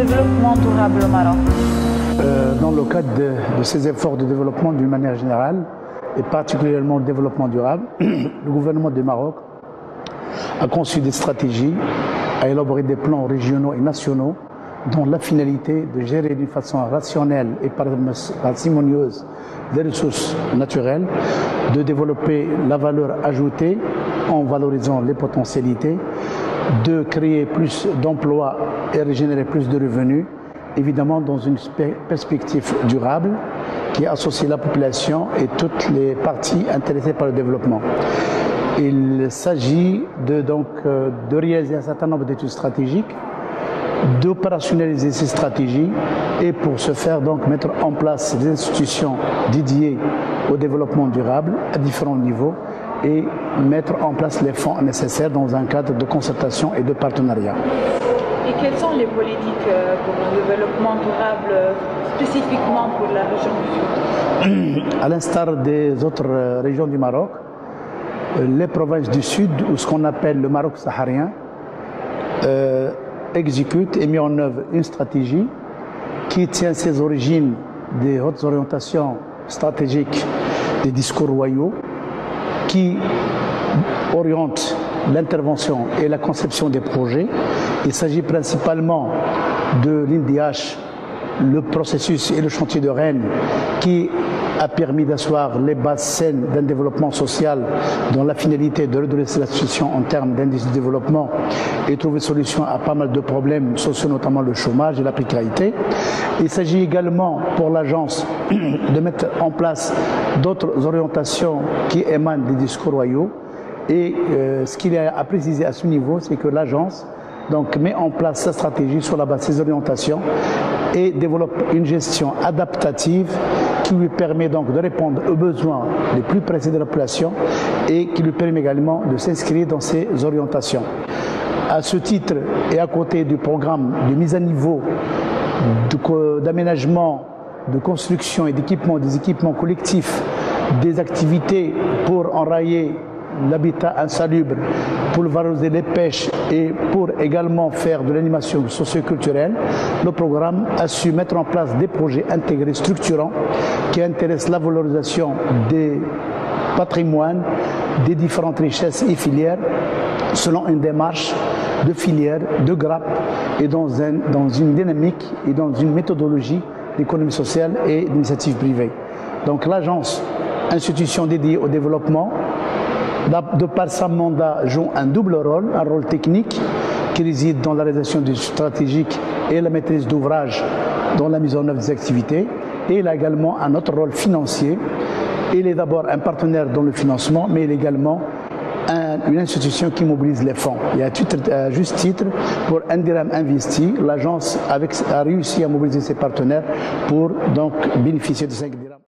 développement durable au Maroc? Dans le cadre de ces efforts de développement d'une manière générale, et particulièrement le développement durable, le gouvernement du Maroc a conçu des stratégies, a élaboré des plans régionaux et nationaux dont la finalité de gérer d'une façon rationnelle et parcimonieuse les ressources naturelles, de développer la valeur ajoutée en valorisant les potentialités, de créer plus d'emplois et régénérer plus de revenus, évidemment dans une perspective durable qui associe la population et toutes les parties intéressées par le développement. Il s'agit de réaliser un certain nombre d'études stratégiques, d'opérationnaliser ces stratégies et pour ce faire donc mettre en place des institutions dédiées au développement durable à différents niveaux et mettre en place les fonds nécessaires dans un cadre de concertation et de partenariat. Et quelles sont les politiques pour le développement durable spécifiquement pour la région du Sud? À l'instar des autres régions du Maroc, les provinces du Sud, ou ce qu'on appelle le Maroc saharien, exécute et met en œuvre une stratégie qui tient ses origines des hautes orientations stratégiques des discours royaux, qui oriente l'intervention et la conception des projets. Il s'agit principalement de l'INDH, le processus et le chantier de Rennes qui a permis d'asseoir les bases saines d'un développement social dont la finalité est de redresser la situation en termes d'indice de développement et trouver solution à pas mal de problèmes sociaux, notamment le chômage et la précarité. Il s'agit également pour l'agence de mettre en place d'autres orientations qui émanent des discours royaux et ce qu'il y a à préciser à ce niveau, c'est que l'agence met en place sa stratégie sur la base de ces orientations et développe une gestion adaptative qui lui permet donc de répondre aux besoins les plus pressés de la population et qui lui permet également de s'inscrire dans ces orientations. À ce titre et à côté du programme de mise à niveau, d'aménagement, de construction et d'équipement des équipements collectifs, des activités pour enrayer l'habitat insalubre, pour valoriser les pêches et pour également faire de l'animation socio-culturelle, le programme a su mettre en place des projets intégrés structurants qui intéressent la valorisation des patrimoines, des différentes richesses et filières selon une démarche de filière, de grappe et dans une dynamique et dans une méthodologie d'économie sociale et d'initiative privée. Donc l'agence, institution dédiée au développement, de par son mandat, joue un double rôle, un rôle technique qui réside dans la réalisation du stratégique et la maîtrise d'ouvrage dans la mise en œuvre des activités. Et il a également un autre rôle financier. Il est d'abord un partenaire dans le financement, mais il est également une institution qui mobilise les fonds. Et à juste titre, pour un dirham investi, l'agence a réussi à mobiliser ses partenaires pour donc bénéficier de 5 dirhams.